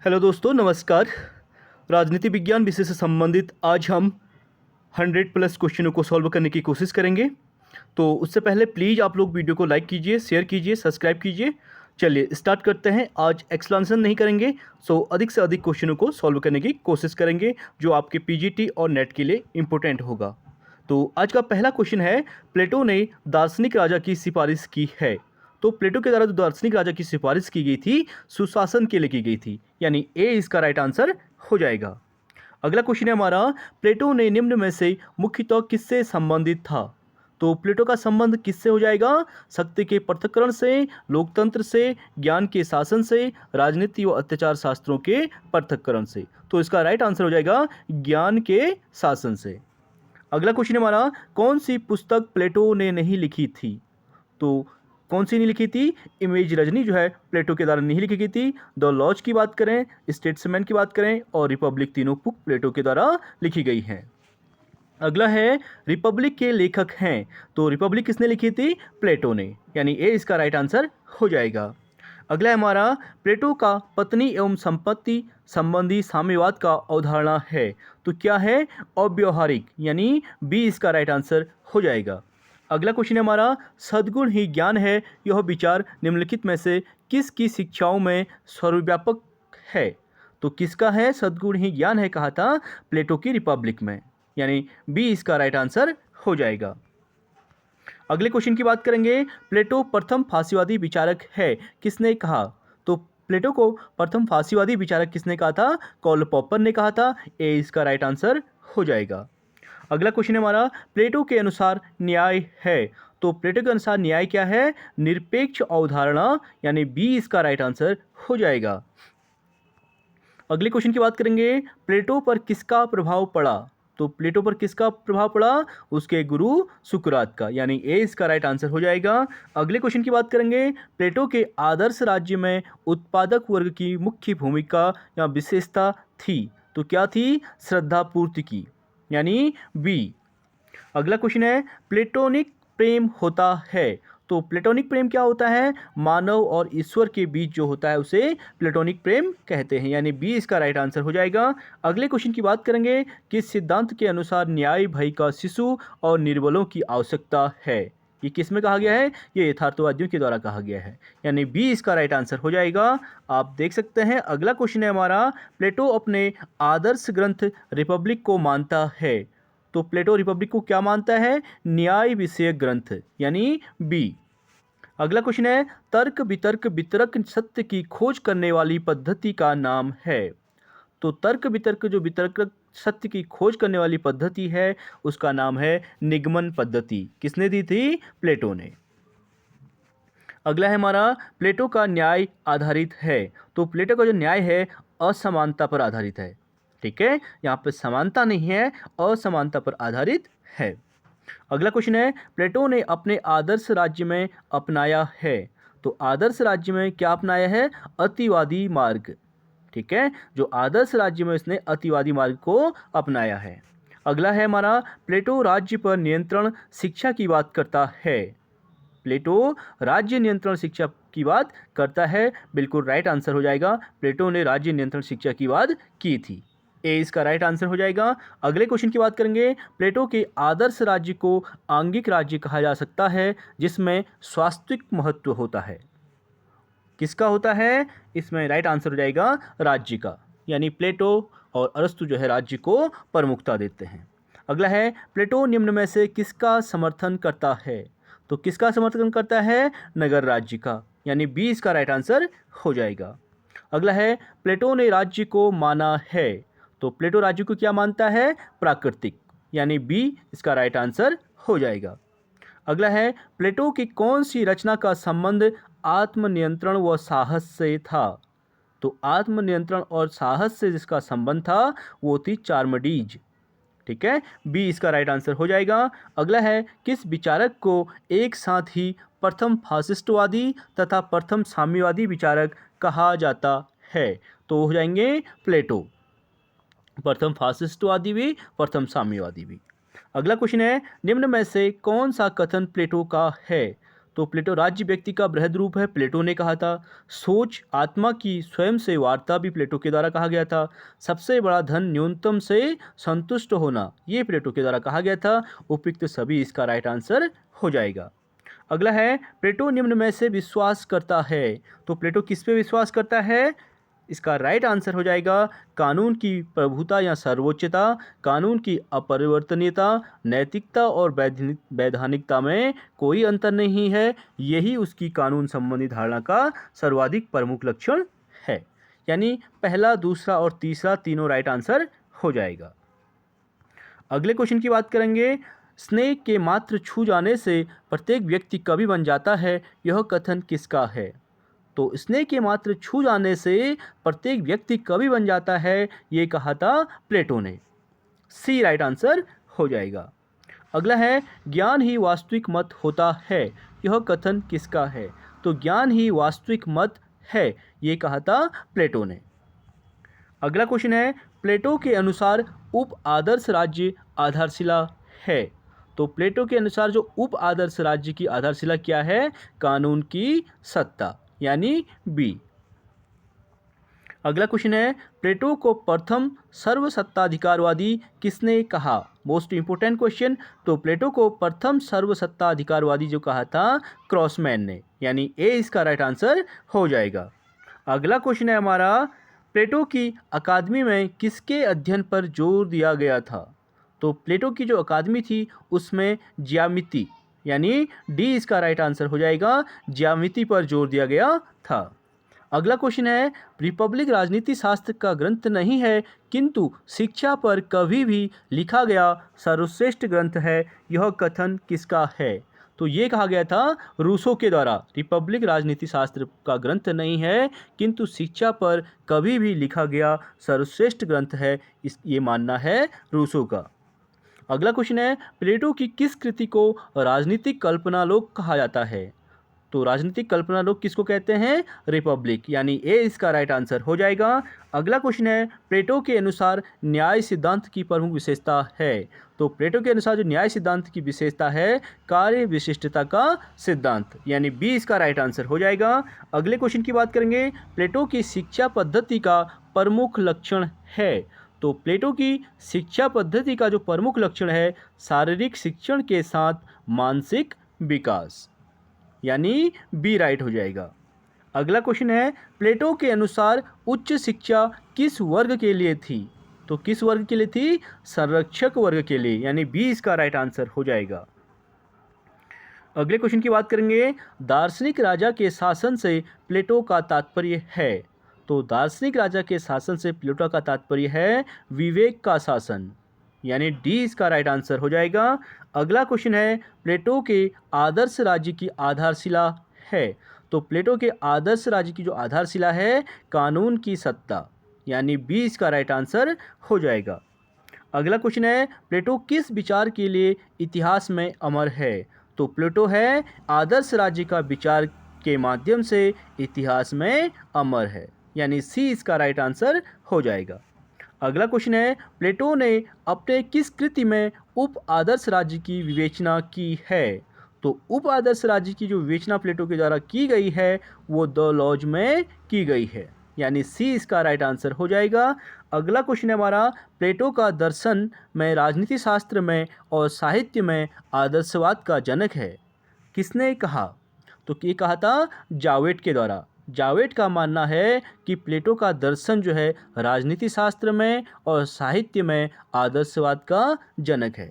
Hello दोस्तों, नमस्कार। राजनीति विज्ञान विषय से संबंधित आज हम 100 प्लस क्वेश्चनों को सॉल्व करने की कोशिश करेंगे। तो उससे पहले प्लीज़ आप लोग वीडियो को लाइक कीजिए, शेयर कीजिए, सब्सक्राइब कीजिए। चलिए स्टार्ट करते हैं। आज एक्सप्लेनेशन नहीं करेंगे, सो अधिक से अधिक क्वेश्चनों को सॉल्व करने की कोशिश करेंगे जो आपके पीजीटी और नेट के लिए इम्पोर्टेंट होगा। तो आज का पहला क्वेश्चन है, प्लेटो ने दार्शनिक राजा की सिफारिश की है। तो प्लेटो के द्वारा जो दार्शनिक राजा की सिफारिश की गई थी, सुशासन के लिए की गई थी, यानी ए इसका राइट आंसर हो जाएगा। अगला क्वेश्चन है हमारा, प्लेटो ने निम्न में से मुख्यतः किससे संबंधित था। तो प्लेटो का संबंध किससे हो जाएगा? शक्ति के पृथक्करण से, लोकतंत्र से, ज्ञान के शासन से, राजनीति व अत्याचार शास्त्रों के पृथक्करण से। तो इसका राइट आंसर हो जाएगा ज्ञान के शासन से। अगला क्वेश्चन हमारा, कौन सी पुस्तक प्लेटो ने नहीं लिखी थी। तो कौन सी नहीं लिखी थी? इमेज रजनी जो है प्लेटो के द्वारा नहीं लिखी गई थी। द लॉज की बात करें, स्टेट्समैन की बात करें और रिपब्लिक, तीनों बुक प्लेटो के द्वारा लिखी गई हैं। अगला है, रिपब्लिक के लेखक हैं। तो रिपब्लिक किसने लिखी थी? प्लेटो ने, यानी ए इसका राइट आंसर हो जाएगा। अगला है हमारा, प्लेटो का पत्नी एवं संपत्ति संबंधी साम्यवाद का अवधारणा है। तो क्या है? अव्यवहारिक, यानी बी इसका राइट आंसर हो जाएगा। अगला क्वेश्चन है हमारा, सद्गुण ही ज्ञान है, यह विचार निम्नलिखित में से किसकी शिक्षाओं में सर्वव्यापक है। तो किसका है? सद्गुण ही ज्ञान है कहा था प्लेटो की रिपब्लिक में, यानी बी इसका राइट आंसर हो जाएगा। अगले क्वेश्चन की बात करेंगे, प्लेटो प्रथम फांसीवादी विचारक है, किसने कहा। तो प्लेटो को प्रथम फांसीवादी विचारक किसने कहा था? कार्ल पॉपर ने कहा था। ए इसका राइट आंसर हो जाएगा। अगला क्वेश्चन है हमारा, प्लेटो के अनुसार न्याय है। तो प्लेटो के अनुसार न्याय क्या है? निरपेक्ष अवधारणा, यानी बी इसका राइट आंसर हो जाएगा। अगले क्वेश्चन की बात करेंगे, प्लेटो पर किसका प्रभाव पड़ा। तो प्लेटो पर किसका प्रभाव पड़ा? उसके गुरु सुकरात का, यानी ए इसका राइट आंसर हो जाएगा। अगले क्वेश्चन की बात करेंगे, प्लेटो के आदर्श राज्य में उत्पादक वर्ग की मुख्य भूमिका या विशेषता थी। तो क्या थी? श्रद्धा पूर्ति की, यानी बी। अगला क्वेश्चन है, प्लेटोनिक प्रेम होता है। तो प्लेटोनिक प्रेम क्या होता है? मानव और ईश्वर के बीच जो होता है उसे प्लेटोनिक प्रेम कहते हैं, यानी बी इसका राइट आंसर हो जाएगा। अगले क्वेश्चन की बात करेंगे, किस सिद्धांत के अनुसार न्याय भय का शिशु और निर्बलों की आवश्यकता है। ये किस में कहा गया है? ये यथार्थवादियों के द्वारा कहा गया है, यानी बी इसका राइट आंसर हो जाएगा। आप देख सकते हैं अगला क्वेश्चन है हमारा, प्लेटो अपने आदर्श ग्रंथ रिपब्लिक को मानता है। तो प्लेटो रिपब्लिक को क्या मानता है? न्याय विषयक ग्रंथ, यानी बी। अगला क्वेश्चन है, तर्क वितर्क वितरक सत्य की खोज करने वाली पद्धति का नाम है। तो तर्क वितर्क जो वितरक सत्य की खोज करने वाली पद्धति है उसका नाम है निगमन पद्धति। किसने दी थी? प्लेटो ने। अगला है हमारा, प्लेटो का न्याय आधारित है। तो प्लेटो का जो न्याय है असमानता पर आधारित है। ठीक है, यहाँ पे समानता नहीं है, असमानता पर आधारित है। अगला क्वेश्चन है, प्लेटो ने अपने आदर्श राज्य में अपनाया है। तो आदर्श राज्य में क्या अपनाया है? अतिवादी मार्ग। ठीक है, जो आदर्श राज्य में इसने अतिवादी मार्ग को अपनाया है। अगला है हमारा, प्लेटो राज्य पर नियंत्रण शिक्षा की बात करता है। प्लेटो राज्य नियंत्रण शिक्षा की बात करता है, बिल्कुल राइट आंसर हो जाएगा। प्लेटो ने राज्य नियंत्रण शिक्षा की बात की थी, ए इसका राइट आंसर हो जाएगा। अगले क्वेश्चन की बात करेंगे, प्लेटो के आदर्श राज्य को आंगिक राज्य कहा जा सकता है जिसमें स्वास्थ्विक महत्व होता है। किसका होता है? इसमें राइट आंसर हो जाएगा राज्य का, यानी प्लेटो और अरस्तु जो है राज्य को प्रमुखता देते हैं। अगला है, प्लेटो निम्न में से किसका समर्थन करता है। तो किसका समर्थन करता है? नगर राज्य का, यानी बी इसका राइट आंसर हो जाएगा। अगला है, प्लेटो ने राज्य को माना है। तो प्लेटो राज्य को क्या मानता है? प्राकृतिक, यानी बी इसका राइट आंसर हो जाएगा। अगला है, प्लेटो की कौन सी रचना का संबंध आत्मनियंत्रण व साहस से था। तो आत्मनियंत्रण और साहस से जिसका संबंध था वो थी चार्मिडीज। ठीक है, बी इसका राइट आंसर हो जाएगा। अगला है, किस विचारक को एक साथ ही प्रथम फासिस्टवादी तथा प्रथम साम्यवादी विचारक कहा जाता है। तो हो जाएंगे प्लेटो, प्रथम फासिस्टवादी भी, प्रथम साम्यवादी भी। अगला क्वेश्चन है, निम्न में से कौन सा कथन प्लेटो का है। तो प्लेटो राज्य व्यक्ति का बृहद रूप है, प्लेटो ने कहा था। सोच आत्मा की स्वयं से वार्ता भी प्लेटो के द्वारा कहा गया था। सबसे बड़ा धन न्यूनतम से संतुष्ट होना, ये प्लेटो के द्वारा कहा गया था। उपयुक्त सभी इसका राइट आंसर हो जाएगा। अगला है प्लेटो निम्न में से विश्वास करता है। तो प्लेटो किस पे विश्वास करता है? इसका राइट आंसर हो जाएगा कानून की प्रभुता या सर्वोच्चता, कानून की अपरिवर्तनीयता, नैतिकता और वैधानिकता में कोई अंतर नहीं है। यही उसकी कानून संबंधी धारणा का सर्वाधिक प्रमुख लक्षण है। यानी पहला, दूसरा और तीसरा तीनों राइट आंसर हो जाएगा। अगले क्वेश्चन की बात करेंगे। स्नेह के मात्र छू जाने से प्रत्येक व्यक्ति कवि बन जाता है, यह कथन किसका है? तो स्नेह के मात्र छू जाने से प्रत्येक व्यक्ति कवि बन जाता है, ये कहा था प्लेटो ने। सी राइट आंसर हो जाएगा। अगला है ज्ञान ही वास्तविक मत होता है, यह कथन किसका है? तो ज्ञान ही वास्तविक मत है, ये कहा था प्लेटो ने। अगला क्वेश्चन है प्लेटो के अनुसार उप आदर्श राज्य आधारशिला है। तो प्लेटो के अनुसार जो उप आदर्श राज्य की आधारशिला क्या है? कानून की सत्ता, यानी बी। अगला क्वेश्चन है प्लेटो को प्रथम सर्वसत्ताधिकारवादी किसने कहा? Most important question. तो प्लेटो को प्रथम सर्वसत्ताधिकारवादी जो कहा था क्रॉसमैन ने, यानी ए इसका राइट आंसर हो जाएगा। अगला क्वेश्चन है हमारा प्लेटो की अकादमी में किसके अध्ययन पर जोर दिया गया था? तो प्लेटो की जो अकादमी थी उसमें ज्यामिति, यानी डी इसका राइट आंसर हो जाएगा, ज्यामिति पर जोर दिया गया था। अगला क्वेश्चन है रिपब्लिक राजनीति शास्त्र का ग्रंथ नहीं है किंतु शिक्षा पर कभी भी लिखा गया सर्वश्रेष्ठ ग्रंथ है, यह कथन किसका है? तो ये कहा गया था रूसो के द्वारा, रिपब्लिक राजनीति शास्त्र का ग्रंथ नहीं है किंतु शिक्षा पर कभी भी लिखा गया सर्वश्रेष्ठ ग्रंथ है, ये मानना है रूसो का। अगला क्वेश्चन है प्लेटो की किस कृति को राजनीतिक कल्पनालोक कहा जाता है? तो राजनीतिक कल्पनालोक किसको कहते हैं? रिपब्लिक, यानी ए इसका राइट आंसर हो जाएगा। अगला क्वेश्चन है प्लेटो के अनुसार न्याय सिद्धांत की प्रमुख विशेषता है। तो प्लेटो के अनुसार जो न्याय सिद्धांत की विशेषता है कार्य विशिष्टता का सिद्धांत, यानी बी इसका राइट आंसर हो जाएगा। अगले क्वेश्चन की बात करेंगे प्लेटो की शिक्षा पद्धति का प्रमुख लक्षण है। तो प्लेटो की शिक्षा पद्धति का जो प्रमुख लक्षण है शारीरिक शिक्षण के साथ मानसिक विकास, यानी बी राइट हो जाएगा। अगला क्वेश्चन है प्लेटो के अनुसार उच्च शिक्षा किस वर्ग के लिए थी? तो किस वर्ग के लिए थी? संरक्षक वर्ग के लिए, यानी बी इसका राइट आंसर हो जाएगा। अगले क्वेश्चन की बात करेंगे दार्शनिक राजा के शासन से प्लेटो का तात्पर्य है। तो दार्शनिक राजा के शासन से प्लेटो का तात्पर्य है विवेक का शासन, यानी डी इसका राइट आंसर हो जाएगा। अगला क्वेश्चन है प्लेटो के आदर्श राज्य की आधारशिला है। तो प्लेटो के आदर्श राज्य की जो आधारशिला है कानून की सत्ता, यानी बी इसका राइट आंसर हो जाएगा। अगला क्वेश्चन है प्लेटो किस विचार के लिए इतिहास में अमर है? तो प्लेटो है आदर्श राज्य का विचार के माध्यम से इतिहास में अमर है, यानी सी इसका राइट आंसर हो जाएगा। अगला क्वेश्चन है प्लेटो ने अपने किस कृति में उप आदर्श राज्य की विवेचना की है? तो उप आदर्श राज्य की जो विवेचना प्लेटो के द्वारा की गई है वो द लॉज में की गई है, यानी सी इसका राइट आंसर हो जाएगा। अगला क्वेश्चन है हमारा प्लेटो का दर्शन में, राजनीति शास्त्र में और साहित्य में आदर्शवाद का जनक है, किसने कहा? तो ये कहा था जावेट के द्वारा। जावेट का मानना है कि प्लेटो का दर्शन जो है राजनीति शास्त्र में और साहित्य में आदर्शवाद का जनक है।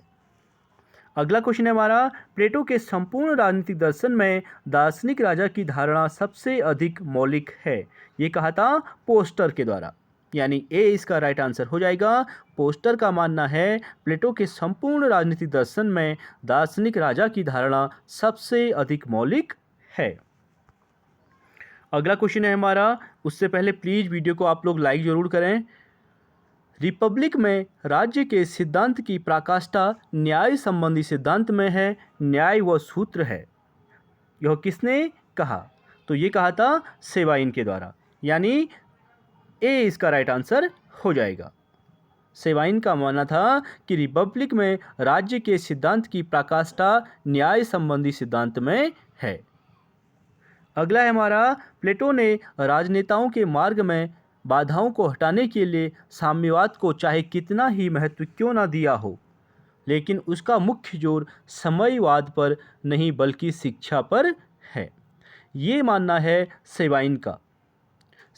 अगला क्वेश्चन है हमारा प्लेटो के संपूर्ण राजनीतिक दर्शन में दार्शनिक राजा की धारणा सबसे अधिक मौलिक है, ये कहा था पोस्टर के द्वारा, यानी ए इसका राइट आंसर हो जाएगा। पोस्टर का मानना है प्लेटो के संपूर्ण राजनीतिक दर्शन में दार्शनिक राजा की धारणा सबसे अधिक मौलिक है। अगला क्वेश्चन है हमारा, उससे पहले प्लीज़ वीडियो को आप लोग लाइक ज़रूर करें। रिपब्लिक में राज्य के सिद्धांत की पराकाष्ठा न्याय संबंधी सिद्धांत में है, न्याय व सूत्र है, यह किसने कहा? तो ये कहा था सेवाइन के द्वारा, यानी ए इसका राइट आंसर हो जाएगा। सेवाइन का मानना था कि रिपब्लिक में राज्य के सिद्धांत की पराकाष्ठा न्याय संबंधी सिद्धांत में है, अगला है हमारा, प्लेटो ने राजनेताओं के मार्ग में बाधाओं को हटाने के लिए साम्यवाद को चाहे कितना ही महत्व क्यों ना दिया हो, लेकिन उसका मुख्य जोर समयवाद पर नहीं बल्कि शिक्षा पर है। ये मानना है सेवाइन का।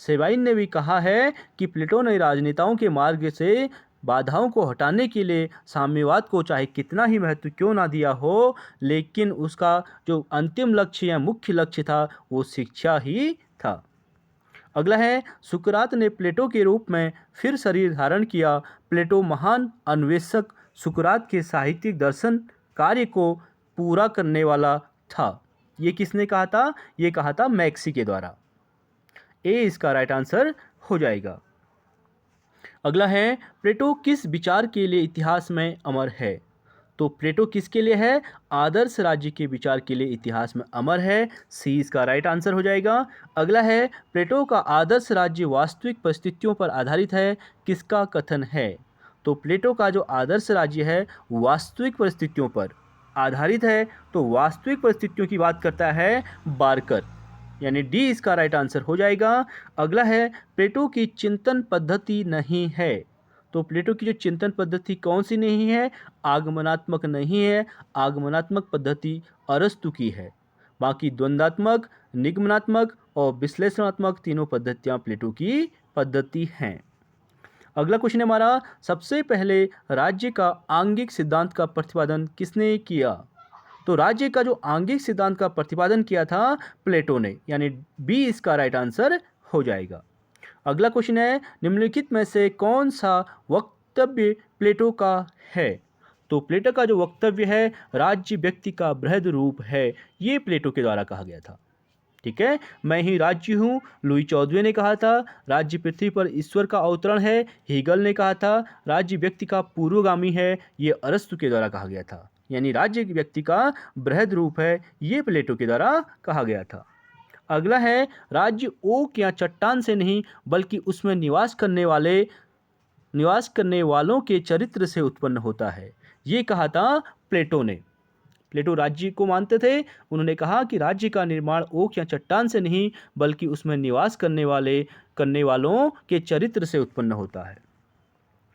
सेवाइन ने भी कहा है कि प्लेटो ने राजनेताओं के मार्ग से बाधाओं को हटाने के लिए साम्यवाद को चाहे कितना ही महत्व क्यों ना दिया हो, लेकिन उसका जो अंतिम लक्ष्य या मुख्य लक्ष्य था वो शिक्षा ही था। अगला है, सुकरात ने प्लेटो के रूप में फिर शरीर धारण किया। प्लेटो महान अन्वेषक सुकरात के साहित्यिक दर्शन कार्य को पूरा करने वाला था। ये किसने कहा था? ये कहा था मैक्सी के द्वारा। ए इसका राइट आंसर हो जाएगा। अगला है, प्लेटो किस विचार के लिए इतिहास में अमर है? तो प्लेटो किसके लिए है? आदर्श राज्य के विचार के लिए इतिहास में अमर है। सी इसका राइट आंसर हो जाएगा। अगला है, प्लेटो का आदर्श राज्य वास्तविक परिस्थितियों पर आधारित है। किसका कथन है? तो प्लेटो का जो आदर्श राज्य है वास्तविक परिस्थितियों पर आधारित है। तो वास्तविक परिस्थितियों की बात करता है बार्कर, यानी डी इसका राइट आंसर हो जाएगा। अगला है, प्लेटो की चिंतन पद्धति नहीं है। तो प्लेटो की जो चिंतन पद्धति कौन सी नहीं है? आगमनात्मक नहीं है। आगमनात्मक पद्धति अरस्तु की है। बाकी द्वंद्वात्मक, निगमनात्मक और विश्लेषणात्मक तीनों पद्धतियां प्लेटो की पद्धति हैं। अगला क्वेश्चन है हमारा, सबसे पहले राज्य का आंगिक सिद्धांत का प्रतिपादन किसने किया? तो राज्य का जो आंगिक सिद्धांत का प्रतिपादन किया था प्लेटो ने, यानी बी इसका राइट आंसर हो जाएगा। अगला क्वेश्चन है, निम्नलिखित में से कौन सा वक्तव्य प्लेटो का है? तो प्लेटो का जो वक्तव्य है राज्य व्यक्ति का बृहद रूप है, ये प्लेटो के द्वारा कहा गया था। ठीक है, मैं ही राज्य हूँ, लुई 14वें ने कहा था। राज्य पृथ्वी पर ईश्वर का अवतरण है, हीगल ने कहा था। राज्य व्यक्ति का पूर्वगामी है, ये अरस्तु के द्वारा कहा गया था। यानी राज्य व्यक्ति का बृहद रूप है, ये प्लेटो के द्वारा कहा गया था। अगला है, राज्य ओक या चट्टान से नहीं बल्कि उसमें निवास करने वालों के चरित्र से उत्पन्न होता है, ये कहा था प्लेटो ने। प्लेटो राज्य को मानते थे। उन्होंने कहा कि राज्य का निर्माण ओक या चट्टान से नहीं बल्कि उसमें निवास करने वालों के चरित्र से उत्पन्न होता है।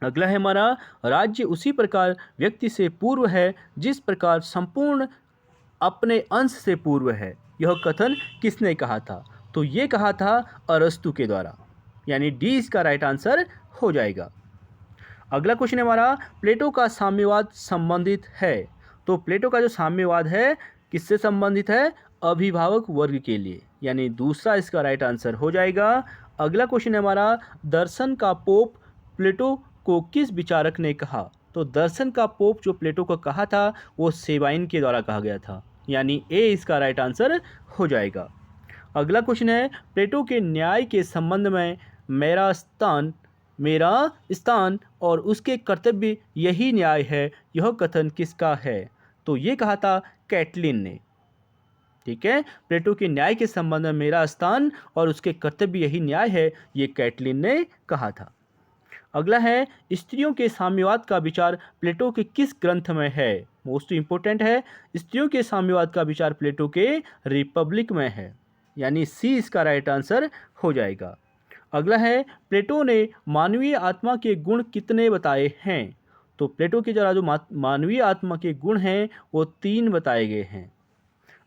अगला है हमारा, राज्य उसी प्रकार व्यक्ति से पूर्व है जिस प्रकार संपूर्ण अपने अंश से पूर्व है। यह कथन किसने कहा था? तो ये कहा था अरस्तु के द्वारा, यानी डी इसका राइट आंसर हो जाएगा। अगला क्वेश्चन है हमारा, प्लेटो का साम्यवाद संबंधित है। तो प्लेटो का जो साम्यवाद है किससे संबंधित है? अभिभावक वर्ग के लिए, यानी दूसरा इसका राइट आंसर हो जाएगा। अगला क्वेश्चन है हमारा, दर्शन का पोप प्लेटो को किस विचारक ने कहा? तो दर्शन का पोप जो प्लेटो को कहा था वो सेवाइन के द्वारा कहा गया था, यानी ए इसका राइट आंसर हो जाएगा। अगला क्वेश्चन है, प्लेटो के न्याय के संबंध में मेरा स्थान और उसके कर्तव्य यही न्याय है, यह कथन किसका है? तो ये कहा था कैटलिन ने। ठीक है, प्लेटो के न्याय के संबंध में मेरा स्थान और उसके कर्तव्य यही न्याय है, ये कैटलिन ने कहा था। अगला है, स्त्रियों के साम्यवाद का विचार प्लेटो के किस ग्रंथ में है? मोस्ट इंपोर्टेंट है, स्त्रियों के साम्यवाद का विचार प्लेटो के रिपब्लिक में है, यानी सी इसका राइट आंसर हो जाएगा। अगला है, प्लेटो ने मानवीय आत्मा के गुण कितने बताए हैं? तो प्लेटो के जरा जो मानवीय आत्मा के गुण हैं वो 3 बताए गए हैं।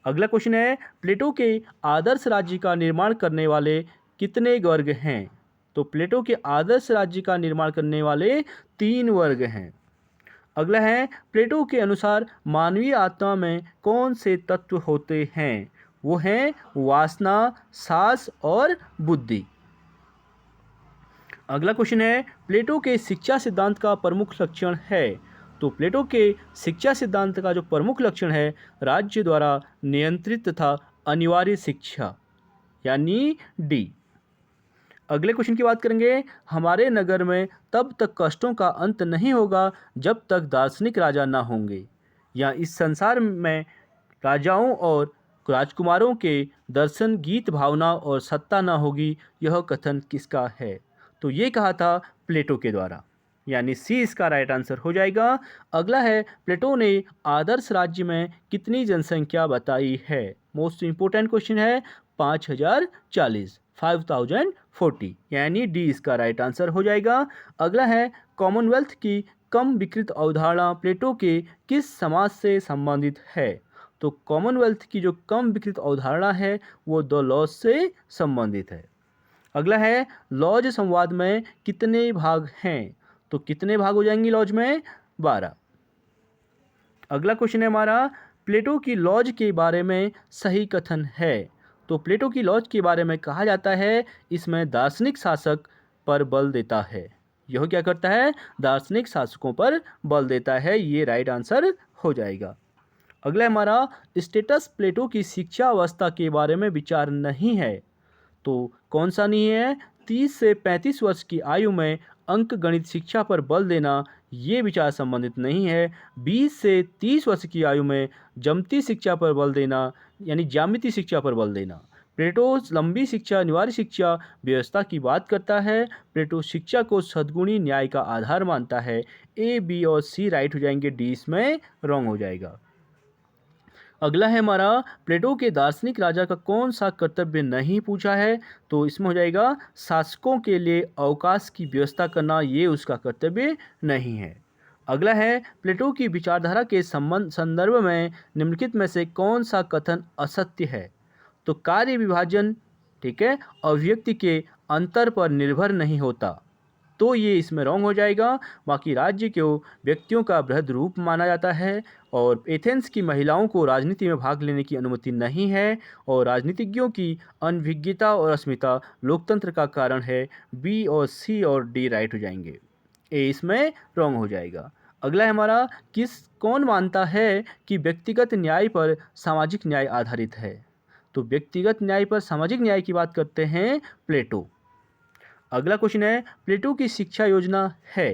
अगला क्वेश्चन है, प्लेटो के आदर्श राज्य का निर्माण करने वाले कितने वर्ग हैं? तो प्लेटो के आदर्श राज्य का निर्माण करने वाले 3 वर्ग हैं। अगला है, प्लेटो के अनुसार मानवीय आत्मा में कौन से तत्व होते हैं? वो हैं वासना, साहस और बुद्धि। अगला क्वेश्चन है, प्लेटो के शिक्षा सिद्धांत का प्रमुख लक्षण है। तो प्लेटो के शिक्षा सिद्धांत का जो प्रमुख लक्षण है राज्य द्वारा नियंत्रित तथा अनिवार्य शिक्षा, यानी डी। अगले क्वेश्चन की बात करेंगे, हमारे नगर में तब तक कष्टों का अंत नहीं होगा जब तक दार्शनिक राजा ना होंगे, या इस संसार में राजाओं और राजकुमारों के दर्शन, गीत, भावना और सत्ता ना होगी, यह कथन किसका है? तो ये कहा था प्लेटो के द्वारा, यानी सी इसका राइट आंसर हो जाएगा। अगला है, प्लेटो ने आदर्श राज्य में कितनी जनसंख्या बताई है? मोस्ट इंपोर्टेंट क्वेश्चन है, 5040, 5040, यानी डी इसका राइट आंसर हो जाएगा। अगला है कॉमनवेल्थ की कम विकृत अवधारणा प्लेटो के किस समाज से संबंधित है? तो कॉमनवेल्थ की जो कम विकृत अवधारणा है वो द लॉज से संबंधित है। अगला है लॉज संवाद में कितने भाग हैं? तो कितने भाग हो जाएंगे लॉज में? 12। अगला क्वेश्चन है हमारा प्लेटो की लॉज के बारे में सही कथन है। तो प्लेटो की लॉज के बारे में कहा जाता है इसमें दार्शनिक शासक पर बल देता है। यह क्या करता है? दार्शनिक शासकों पर बल देता है। ये राइट आंसर हो जाएगा। अगला है हमारा स्टेटस प्लेटो की शिक्षा अवस्था के बारे में विचार नहीं है। तो कौन सा नहीं है? 30 से 35 वर्ष की आयु में अंक गणित शिक्षा पर बल देना ये विचार संबंधित नहीं है। 20 से 30 वर्ष की आयु में जमती शिक्षा पर बल देना यानी ज्यामिति शिक्षा पर बल देना। प्लेटो लंबी शिक्षा अनिवार्य शिक्षा व्यवस्था की बात करता है। प्लेटो शिक्षा को सद्गुणी न्याय का आधार मानता है। ए, बी और सी राइट हो जाएंगे, डी इसमें रॉन्ग हो जाएगा। अगला है हमारा प्लेटो के दार्शनिक राजा का कौन सा कर्तव्य नहीं पूछा है? तो इसमें हो जाएगा शासकों के लिए अवकाश की व्यवस्था करना, ये उसका कर्तव्य नहीं है। अगला है प्लेटो की विचारधारा के संदर्भ में निम्नलिखित में से कौन सा कथन असत्य है? तो कार्य विभाजन, ठीक है, अभिव्यक्ति के अंतर पर निर्भर नहीं होता, तो ये इसमें रॉन्ग हो जाएगा। बाकी राज्य को व्यक्तियों का बृहद रूप माना जाता है और एथेंस की महिलाओं को राजनीति में भाग लेने की अनुमति नहीं है और राजनीतिज्ञों की अनभिज्ञता और अस्मिता लोकतंत्र का कारण है। बी और सी और डी राइट हो जाएंगे, ए इसमें रॉन्ग हो जाएगा। अगला है हमारा कौन मानता है कि व्यक्तिगत न्याय पर सामाजिक न्याय आधारित है? तो व्यक्तिगत न्याय पर सामाजिक न्याय की बात करते हैं प्लेटो। अगला क्वेश्चन है प्लेटो की शिक्षा योजना है,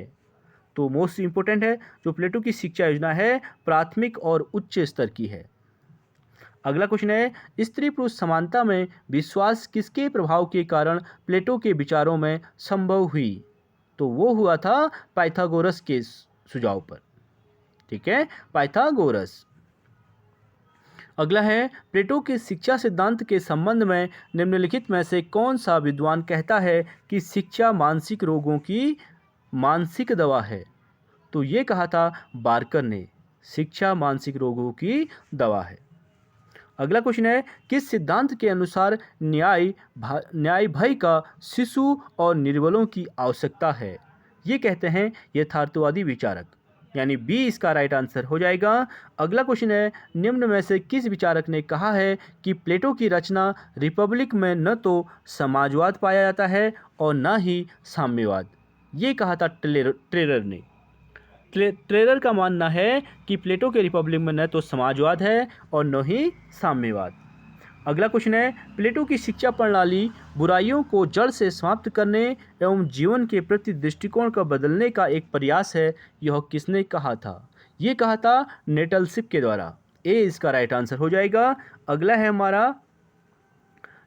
तो मोस्ट इंपोर्टेंट है, जो प्लेटो की शिक्षा योजना है प्राथमिक और उच्च स्तर की है। अगला क्वेश्चन है स्त्री पुरुष समानता में विश्वास किसके प्रभाव के कारण प्लेटो के विचारों में संभव हुई? तो वो हुआ था पाइथागोरस के सुझाव पर, ठीक है, पाइथागोरस। अगला है प्लेटो के शिक्षा सिद्धांत के संबंध में निम्नलिखित में से कौन सा विद्वान कहता है कि शिक्षा मानसिक रोगों की मानसिक दवा है? तो ये कहा था बार्कर ने, शिक्षा मानसिक रोगों की दवा है। अगला क्वेश्चन है किस सिद्धांत के अनुसार न्याय भय का शिशु और निर्बलों की आवश्यकता है? ये कहते हैं यथार्थवादी विचारक, यानी बी इसका राइट आंसर हो जाएगा। अगला क्वेश्चन है निम्न में से किस विचारक ने कहा है कि प्लेटो की रचना रिपब्लिक में न तो समाजवाद पाया जाता है और न ही साम्यवाद? ये कहा था ट्रेरर ने। ट्रेरर का मानना है कि प्लेटो के रिपब्लिक में न तो समाजवाद है और न ही साम्यवाद। अगला क्वेश्चन है प्लेटो की शिक्षा प्रणाली बुराइयों को जड़ से समाप्त करने एवं जीवन के प्रति दृष्टिकोण का बदलने का एक प्रयास है, यह किसने कहा था? ये कहा था नेटलशिप के द्वारा, ए इसका राइट आंसर हो जाएगा। अगला है हमारा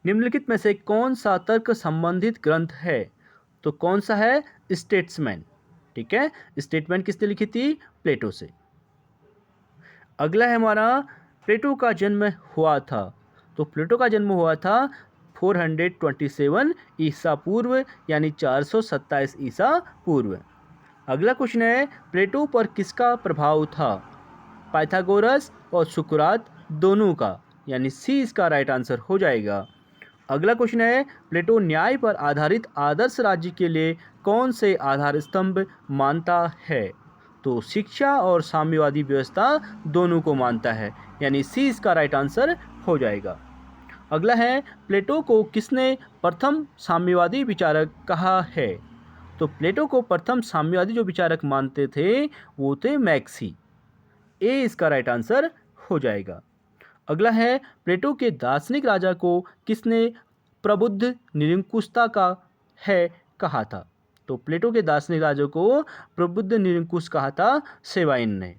निम्नलिखित में से कौन सा तर्क संबंधित ग्रंथ है? तो कौन सा है? स्टेट्समैन, ठीक है, स्टेटमेंट किसने लिखी थी? प्लेटो से। अगला है हमारा प्लेटो का जन्म हुआ था, तो प्लेटो का जन्म हुआ था 427 ईसा पूर्व, यानी 427 ईसा पूर्व। अगला क्वेश्चन है प्लेटो पर किसका प्रभाव था? पाइथागोरस और सुकरात दोनों का, यानी सी इसका राइट आंसर हो जाएगा। अगला क्वेश्चन है प्लेटो न्याय पर आधारित आदर्श राज्य के लिए कौन से आधार स्तंभ मानता है? तो शिक्षा और साम्यवादी व्यवस्था दोनों को मानता है, यानी सी इसका राइट आंसर हो जाएगा। अगला है प्लेटो को किसने प्रथम साम्यवादी विचारक कहा है? तो प्लेटो को प्रथम साम्यवादी जो विचारक मानते थे वो थे मैक्सी, ए इसका राइट आंसर हो जाएगा। अगला है प्लेटो के दार्शनिक राजा को किसने प्रबुद्ध निरंकुशता का है कहा था? तो प्लेटो के दार्शनिक राजा को प्रबुद्ध निरंकुश कहा था सेवाइन ने।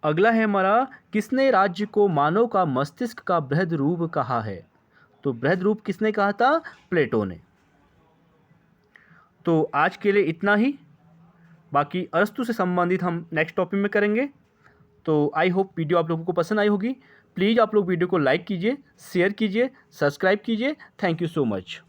अगला है हमारा किसने राज्य को मानव का मस्तिष्क का बृहद रूप कहा है? तो बृहद रूप किसने कहा था? प्लेटो ने। तो आज के लिए इतना ही, बाकी अरस्तु से संबंधित हम नेक्स्ट टॉपिक में करेंगे। तो आई होप वीडियो आप लोगों को पसंद आई होगी। प्लीज़ आप लोग वीडियो को लाइक कीजिए, शेयर कीजिए, सब्सक्राइब कीजिए। Thank you so much.